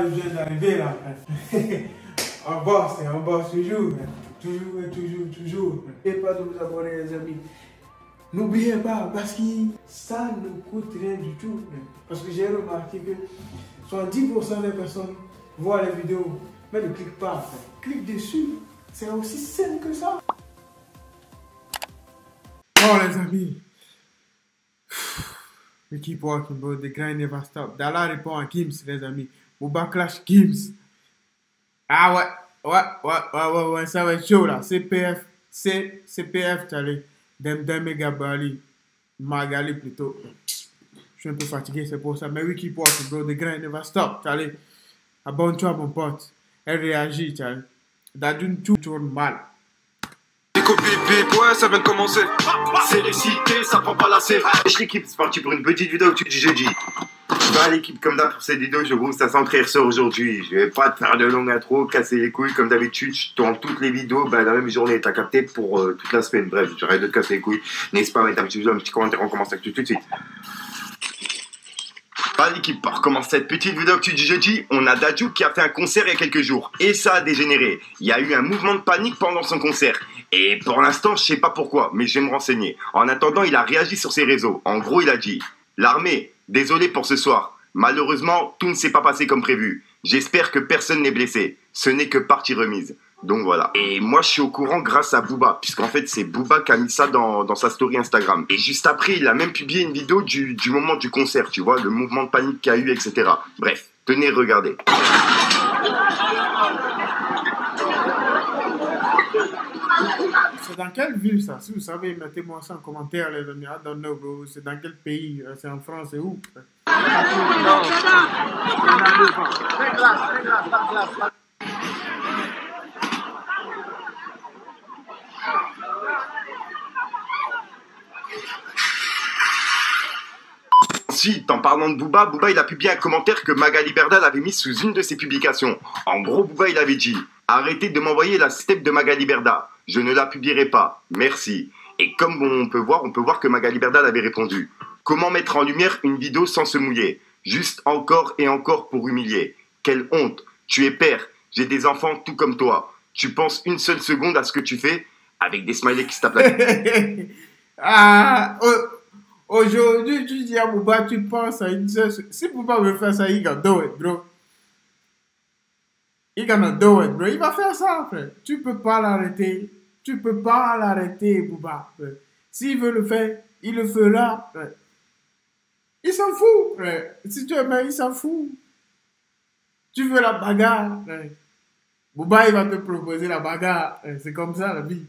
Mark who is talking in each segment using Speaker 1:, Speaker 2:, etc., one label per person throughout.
Speaker 1: Bouba, il vient d'arriver là. On bosse toujours. Toujours. Et pas de vous abonner, les amis. N'oubliez pas, parce que ça ne coûte rien du tout. Parce que j'ai remarqué que 70% des personnes voient les vidéos, mais ne cliquent pas. Clique dessus. C'est aussi simple que ça. Bon, les amis. We keep walking, bro. The grind never stop. Dala répond à Gims, les amis. Bouba clash Gims. Ah ouais, ça va être chaud là. CPF, t'allais. Dem et Magali plutôt. Je suis un peu fatigué, c'est pour ça. Mais we keep walking, bro. The grind never stop, t'allais. Abonne-toi, mon pote. Elle réagit, t'allais. Dadune tout tourne mal.
Speaker 2: Ouais, ça vient de commencer. C'est récité, ça prend pas la C. L'équipe, c'est parti pour une petite vidéo du jeudi. Bah, l'équipe, comme d'hab, pour cette vidéo, je vous ça centrer sur aujourd'hui. Je vais pas te faire de longue intro, casser les couilles. Comme d'habitude, je tourne toutes les vidéos la même journée. T'as capté pour toute la semaine. Bref, j'arrête de te casser les couilles. N'hésite pas à mettre un petit commentaire, on commence avec tout de suite. Bah, l'équipe, pour commencer cette petite vidéo du jeudi, on a Dadju qui a fait un concert il y a quelques jours. Et ça a dégénéré. Il y a eu un mouvement de panique pendant son concert. Et pour l'instant, je sais pas pourquoi, mais je vais me renseigner. En attendant, il a réagi sur ses réseaux. En gros, il a dit: l'armée, désolé pour ce soir. Malheureusement, tout ne s'est pas passé comme prévu. J'espère que personne n'est blessé. Ce n'est que partie remise. Donc voilà. Et moi, je suis au courant grâce à Booba, puisqu'en fait, c'est Booba qui a mis ça dans sa story Instagram. Et juste après, il a même publié une vidéo du moment du concert, tu vois, le mouvement de panique qu'il y a eu, etc. Bref, tenez, regardez.
Speaker 1: C'est dans quelle ville ça? Si vous savez, mettez-moi ça en commentaire, les amis. I don't know, bro. C'est dans quel pays? C'est en France, c'est où?
Speaker 2: Ensuite, en parlant de Booba, il a publié un commentaire que Magali Berda avait mis sous une de ses publications. En gros, Booba, il avait dit: arrêtez de m'envoyer la step de Magali Berda. Je ne la publierai pas. Merci. Et comme on peut voir que Magali Berda avait répondu: comment mettre en lumière une vidéo sans se mouiller? Juste encore et encore pour humilier. Quelle honte. Tu es père. J'ai des enfants tout comme toi. Tu penses une seule seconde à ce que tu fais? Avec des smileys qui se tapent la tête.
Speaker 1: Aujourd'hui, tu dis à Booba, tu penses à une seule... Si Booba veut faire ça, il va do it, bro. Il gonna do it, bro. Il va faire ça, frère. Tu peux pas l'arrêter. Booba. Frère. S'il veut le faire, il le fera, frère. Il s'en fout, frère. Si tu aimes, il s'en fout. Tu veux la bagarre, frère. Booba, il va te proposer la bagarre. C'est comme ça, la vie.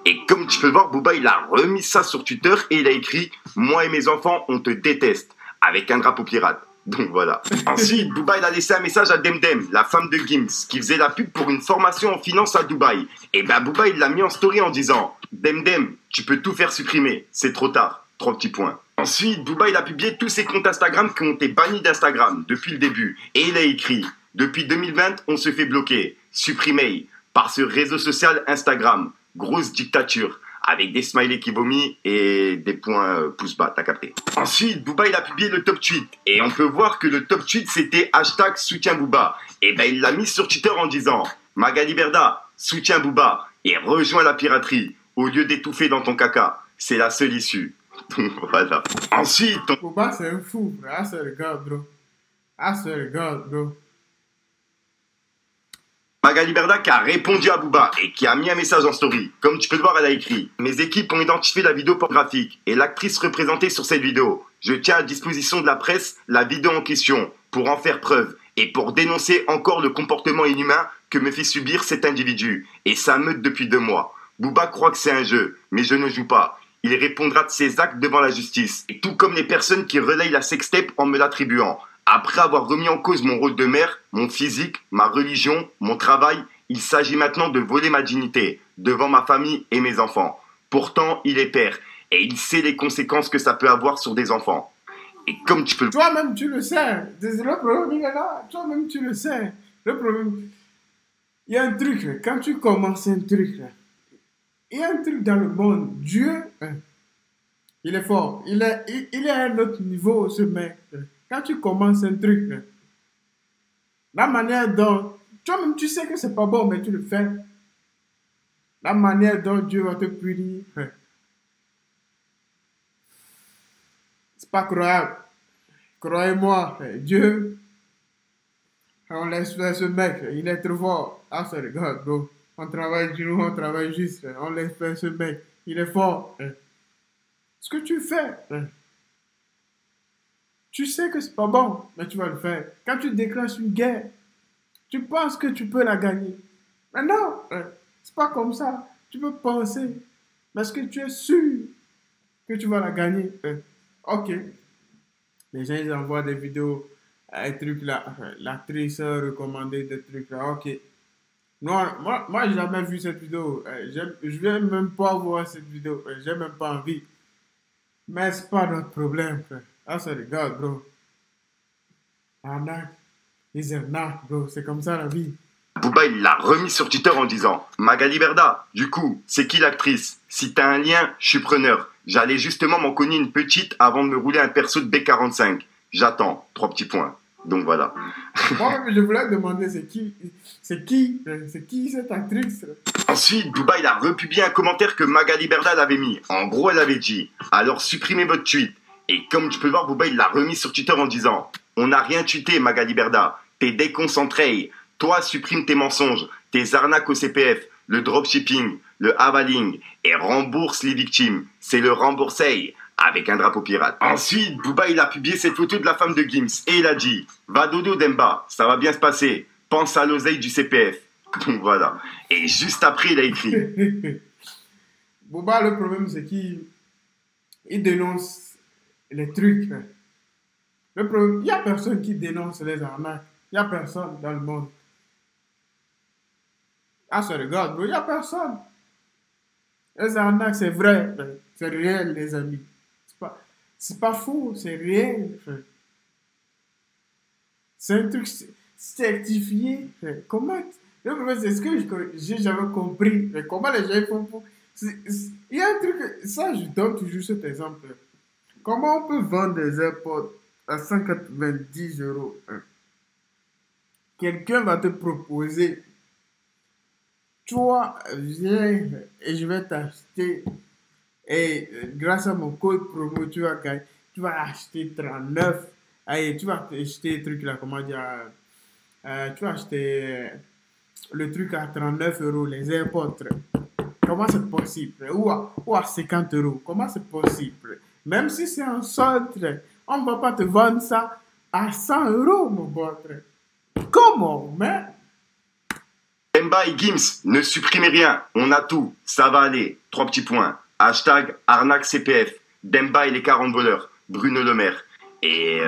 Speaker 2: Et comme tu peux le voir, Booba, il a remis ça sur Twitter et il a écrit: moi et mes enfants, on te déteste, avec un drapeau pirate. Donc voilà. Ensuite, Booba, il a laissé un message à Demdem, la femme de Gims, qui faisait la pub pour une formation en finance à Dubaï. Et ben Booba, il l'a mis en story en disant: Demdem, tu peux tout faire supprimer, c'est trop tard. 3 petits points. Ensuite, Booba, il a publié tous ses comptes Instagram qui ont été bannis d'Instagram depuis le début. Et il a écrit: depuis 2020, on se fait bloquer, supprimer, par ce réseau social Instagram. Grosse dictature, avec des smileys qui vomissent et des points pouce bas, t'as capté. Ensuite, Booba, il a publié le top tweet. Et on peut voir que le top tweet, c'était hashtag soutien Booba. Et ben, il l'a mis sur Twitter en disant: Magali Berda, soutien Booba, et rejoins la piraterie, au lieu d'étouffer dans ton caca. C'est la seule issue. Donc voilà. Ensuite,
Speaker 1: Booba, c'est un fou, frère. Ah, c'est le gars, bro.
Speaker 2: Magali Berda qui a répondu à Booba et qui a mis un message en story. Comme tu peux le voir, elle a écrit: mes équipes ont identifié la vidéo pornographique et l'actrice représentée sur cette vidéo. Je tiens à disposition de la presse la vidéo en question pour en faire preuve et pour dénoncer encore le comportement inhumain que me fait subir cet individu et sa meute depuis 2 mois. Booba croit que c'est un jeu, mais je ne joue pas. Il répondra de ses actes devant la justice, et tout comme les personnes qui relayent la sextape en me l'attribuant. Après avoir remis en cause mon rôle de mère, mon physique, ma religion, mon travail, il s'agit maintenant de voler ma dignité devant ma famille et mes enfants. Pourtant, il est père et il sait les conséquences que ça peut avoir sur des enfants. Et comme tu peux le...
Speaker 1: Toi-même, tu le sais. Le problème, il est là. Toi-même, tu le sais. Le problème... Il y a un truc, là. Quand tu commences un truc, là, il y a un truc dans le monde. Dieu, il est fort. Il est à un autre niveau, ce mec. Quand tu commences un truc, La manière dont, toi-même, tu sais que c'est pas bon, mais tu le fais. La manière dont Dieu va te punir, c'est pas croyable. Croyez-moi, Dieu, on laisse faire ce mec, il est trop fort. Ah, ça regarde, bro. On travaille dur, on travaille juste, on laisse faire ce mec, il est fort. Ce que tu fais, tu sais que c'est pas bon, mais tu vas le faire. Quand tu déclenches une guerre, tu penses que tu peux la gagner. Mais non, c'est pas comme ça. Tu peux penser, mais est-ce que tu es sûr que tu vas la gagner? Ok. Les gens, ils envoient des vidéos, des trucs là, l'actrice recommandée des trucs là. Ok. Non, moi, j'ai jamais vu cette vidéo. Je vais même pas voir cette vidéo. J'ai même pas envie. Mais c'est pas notre problème, frère. Ah, ça regarde, bro. Arnaque. Ils arnaquent, bro. C'est comme ça la vie.
Speaker 2: Booba, il l'a remis sur Twitter en disant Magali Berda, du coup, c'est qui l'actrice? Si t'as un lien, je suis preneur. J'allais justement m'en cogner une petite avant de me rouler un perso de B45. J'attends. 3 petits points. Donc voilà.
Speaker 1: Moi, je voulais demander c'est qui cette actrice?
Speaker 2: Ensuite, Booba, il a republié un commentaire que Magali Berda l'avait mis. En gros, elle avait dit alors supprimez votre tweet. Et comme tu peux voir, Booba, il l'a remis sur Twitter en disant on n'a rien tweeté, Magali Berda. T'es déconcentré. Toi, supprime tes mensonges, tes arnaques au CPF, le dropshipping, le havaling et rembourse les victimes. C'est le remboursé avec un drapeau pirate. Ensuite, Booba, il a publié cette photo de la femme de Gims et il a dit va dodo Demba, ça va bien se passer. Pense à l'oseille du CPF. Donc voilà. Et juste après, il a écrit
Speaker 1: Booba, le problème, c'est qu'il dénonce les trucs. Le problème, il n'y a personne qui dénonce les arnaques. Il n'y a personne dans le monde. Ah, ça regarde, bro. Il n'y a personne. Les arnaques, c'est vrai. C'est réel, les amis. C'est pas faux, c'est réel. C'est un truc certifié. Comment... Le problème, c'est ce que j'ai jamais compris. Mais comment les gens font pour... Il y a un truc... Ça, je donne toujours cet exemple. Comment on peut vendre des AirPods à 190 €? Quelqu'un va te proposer, toi, viens et je vais t'acheter. Et grâce à mon code promo, tu vas gagner. Tu vas acheter 39. Allez, tu vas acheter le truc là, comment dire. Tu vas acheter le truc à 39 €, les AirPods. Comment c'est possible? Ou à 50 €. Comment c'est possible? Même si c'est un solde, on ne va pas te vendre ça à 100 €, mon pote. Comment, mais?
Speaker 2: Demba et Gims, ne supprimez rien, on a tout, ça va aller. 3 petits points. Hashtag arnaque CPF. Demba et les 40 voleurs. Bruno Le Maire. Et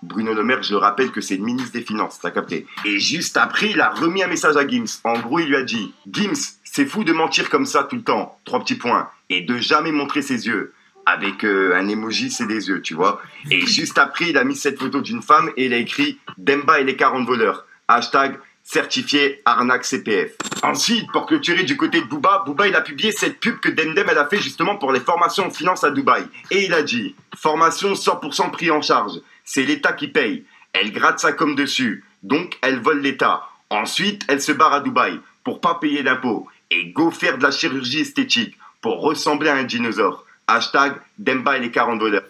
Speaker 2: Bruno Le Maire, je le rappelle que c'est le ministre des Finances, t'as capté. Et juste après, il a remis un message à Gims. En gros, il lui a dit Gims, c'est fou de mentir comme ça tout le temps. 3 petits points. Et de jamais montrer ses yeux. Avec un emoji, c'est des yeux, tu vois. Et juste après, il a mis cette photo d'une femme et il a écrit Demba et les 40 voleurs. Hashtag certifié arnaque CPF. Ensuite, pour clôturer du côté de Booba, il a publié cette pub que Demdem elle a fait justement pour les formations en finance à Dubaï. Et il a dit formation 100% pris en charge. C'est l'État qui paye. Elle gratte sa com dessus. Donc, elle vole l'État. Ensuite, elle se barre à Dubaï pour pas payer d'impôts. Et go faire de la chirurgie esthétique pour ressembler à un dinosaure. Hashtag Demba et les 40 voleurs.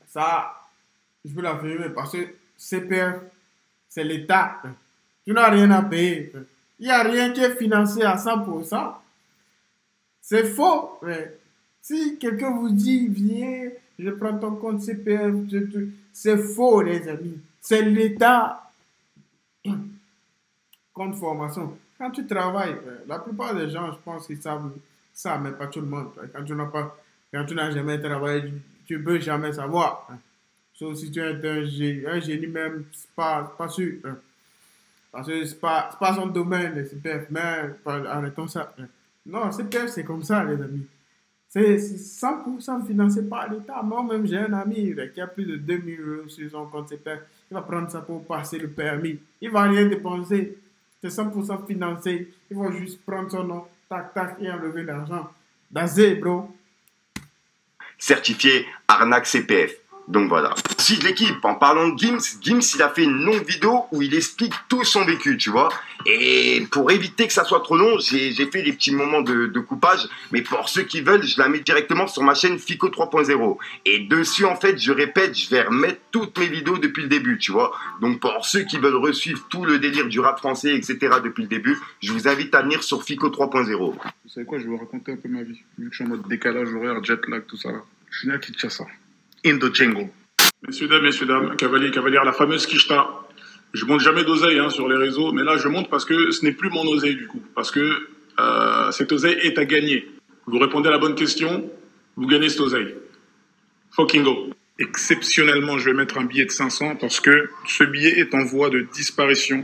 Speaker 1: Ça, je peux l'affirmer parce que CPF, c'est l'État. Tu n'as rien à payer. Il n'y a rien qui est financé à 100%. C'est faux. Si quelqu'un vous dit, viens, je prends ton compte CPF, c'est faux, les amis. C'est l'État. Compte formation. Quand tu travailles, la plupart des gens, je pense qu'ils savent ça, mais pas tout le monde. Quand tu n'as jamais travaillé, tu ne peux jamais savoir. Sauf si tu es un génie même, c'est pas sûr. Parce que c'est pas son domaine, le CPF, mais arrêtons ça. Non, CPF, c'est comme ça, les amis. C'est 100% financé par l'État. Moi-même, j'ai un ami qui a plus de 2000 € sur son compte CPF. Il va prendre ça pour passer le permis. Il ne va rien dépenser. C'est 100% financé. Il va juste prendre son nom, tac, tac, et enlever l'argent. That's it, bro.
Speaker 2: Certifié arnaque CPF. Donc voilà. Si de l'équipe, en parlant de Gims, il a fait une longue vidéo où il explique tout son vécu, tu vois. Et pour éviter que ça soit trop long, j'ai fait des petits moments de coupage. Mais pour ceux qui veulent, je la mets directement sur ma chaîne Fico 3.0. Et dessus, en fait, je répète, je vais remettre toutes mes vidéos depuis le début, tu vois. Donc pour ceux qui veulent resuivre tout le délire du rap français, etc. depuis le début, je vous invite à venir sur Fico 3.0.
Speaker 3: Vous savez quoi, je vais vous raconter un peu ma vie. Vu que je suis en mode décalage horaire, jet lag, tout ça. Je suis né à Kinshasa. In the jungle.
Speaker 4: Messieurs, dames, cavaliers, cavalières, la fameuse Kishta. Je monte jamais d'oseille sur les réseaux, mais là je monte parce que ce n'est plus mon oseille du coup. Parce que cette oseille est à gagner. Vous répondez à la bonne question, vous gagnez cette oseille. Fucking go.
Speaker 3: Exceptionnellement, je vais mettre un billet de 500 parce que ce billet est en voie de disparition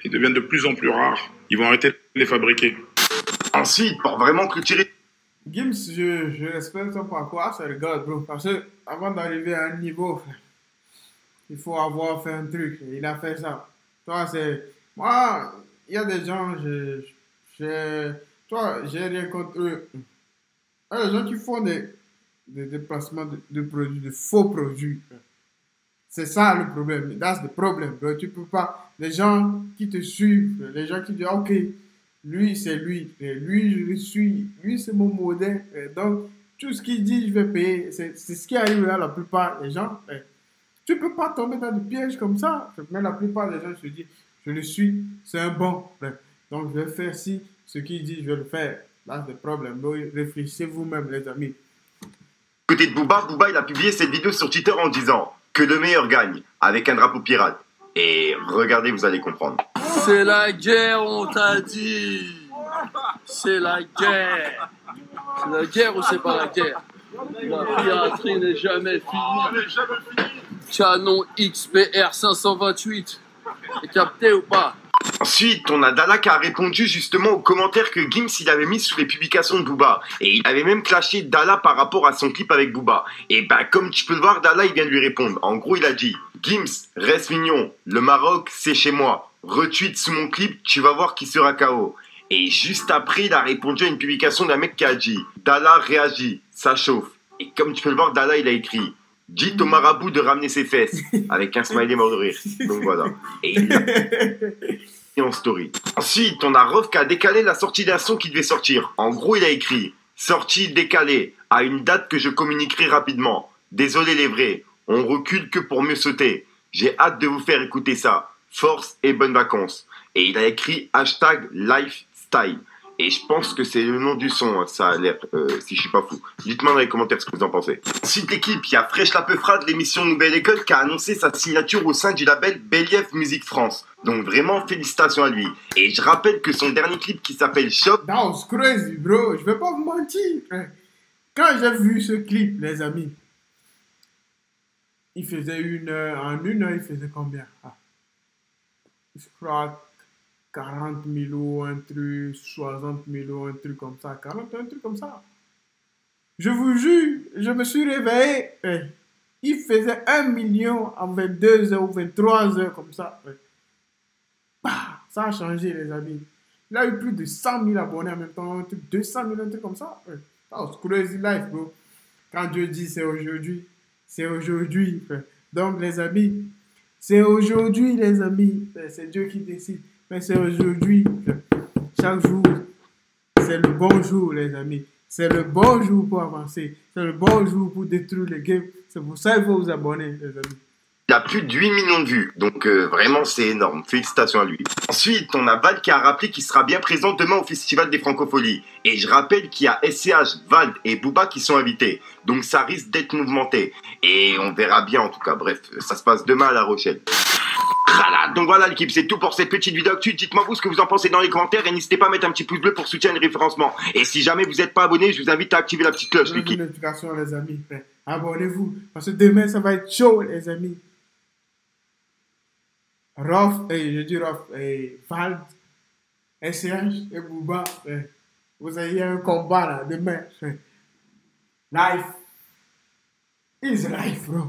Speaker 3: et devient de plus en plus rare. Ils vont arrêter de les fabriquer.
Speaker 2: Ensuite, pour vraiment clôturer.
Speaker 1: Gims, je respecte son parcours, c'est le gars, bro. Parce que avant d'arriver à un niveau, frère, il faut avoir fait un truc. Et il a fait ça. Toi, c'est. Moi, il y a des gens, toi, j'ai rien contre eux. Il y a des gens qui font des déplacements de produits, de faux produits. C'est ça le problème. That's the problem, bro. Tu peux pas. Les gens qui te suivent, les gens qui disent, ok, lui, c'est lui. Et lui, je le suis. Lui, c'est mon modèle. Et donc, tout ce qu'il dit, je vais payer. C'est ce qui arrive là, la plupart des gens. Tu ne peux pas tomber dans des pièges comme ça. Mais la plupart des gens se disent, je le suis, c'est un bon. Donc, je vais faire ce qu'il dit, je vais le faire. Là, c'est le problème. Donc, réfléchissez vous-même, les amis.
Speaker 2: Côté de Booba, il a publié cette vidéo sur Twitter en disant que le meilleur gagne avec un drapeau pirate. Et regardez, vous allez comprendre.
Speaker 5: C'est la guerre, on t'a dit. C'est la guerre. C'est la guerre ou c'est pas la guerre? La piraterie n'est jamais finie. Canon XPR 528. T'es capté ou pas?
Speaker 2: Ensuite, on a Dalla qui a répondu justement aux commentaires que Gims il avait mis sous les publications de Booba. Et il avait même clashé Dalla par rapport à son clip avec Booba. Et bah comme tu peux le voir, Dalla il vient de lui répondre. En gros, il a dit « Gims, reste mignon. Le Maroc, c'est chez moi. Retweet sous mon clip, tu vas voir qui sera KO. » Et juste après, il a répondu à une publication d'un mec qui a dit « Dalla réagit, ça chauffe. » Et comme tu peux le voir, Dalla il a écrit « Dites au marabout de ramener ses fesses. » avec un smiley mort de rire. Donc voilà. Et il a en story. Ensuite, on a Rof qui a décalé la sortie d'un son qui devait sortir. En gros, il a écrit « Sortie décalée, à une date que je communiquerai rapidement. Désolé les vrais, on recule que pour mieux sauter. J'ai hâte de vous faire écouter ça. Force et bonnes vacances. » Et il a écrit hashtag lifestyle. Et je pense que c'est le nom du son, ça a l'air, si je suis pas fou. Dites-moi dans les commentaires ce que vous en pensez. Ensuite, l'équipe, il y a Fresh Lapeufra de l'émission Nouvelle École qui a annoncé sa signature au sein du label Belief Music France. Donc vraiment, félicitations à lui. Et je rappelle que son dernier clip qui s'appelle Shop...
Speaker 1: That was crazy, bro. Je vais pas vous mentir. Quand j'ai vu ce clip, les amis, il faisait 1 heure. En 1 heure, il faisait combien? Je crois 40 000 un truc, 60 000 un truc comme ça. 40, un truc comme ça. Je vous jure, je me suis réveillé. Il faisait 1 million en 22 heures ou 23 heures comme ça. Bah, ça a changé, les amis. Il a eu plus de 100 000 abonnés en même temps. Un truc, 200 000, un truc comme ça. That was crazy life, bro. Quand Dieu dit c'est aujourd'hui, c'est aujourd'hui. Donc, les amis, c'est aujourd'hui, les amis. C'est Dieu qui décide. Mais c'est aujourd'hui. Chaque jour, c'est le bon jour, les amis. C'est le bon jour pour avancer. C'est le bon jour pour détruire le game. C'est pour ça qu'il faut vous abonner, les amis.
Speaker 2: Il a plus de 8 millions de vues, donc vraiment c'est énorme, félicitations à lui. Ensuite, on a Vald qui a rappelé qu'il sera bien présent demain au Festival des Francopholies. Et je rappelle qu'il y a SCH, Vald et Booba qui sont invités, donc ça risque d'être mouvementé. Et on verra bien en tout cas, bref, ça se passe demain à La Rochelle. Voilà, donc voilà l'équipe, c'est tout pour cette petite vidéo actuelle. Dites-moi vous ce que vous en pensez dans les commentaires et n'hésitez pas à mettre un petit pouce bleu pour soutenir le référencement. Et si jamais vous n'êtes pas abonné, je vous invite à activer la petite cloche l'équipe.
Speaker 1: Notification les amis, abonnez-vous, parce que demain ça va être chaud les amis. Rof, je dis Rof, Vald, SCH et Booba, vous avez un combat là demain. Life is life, bro.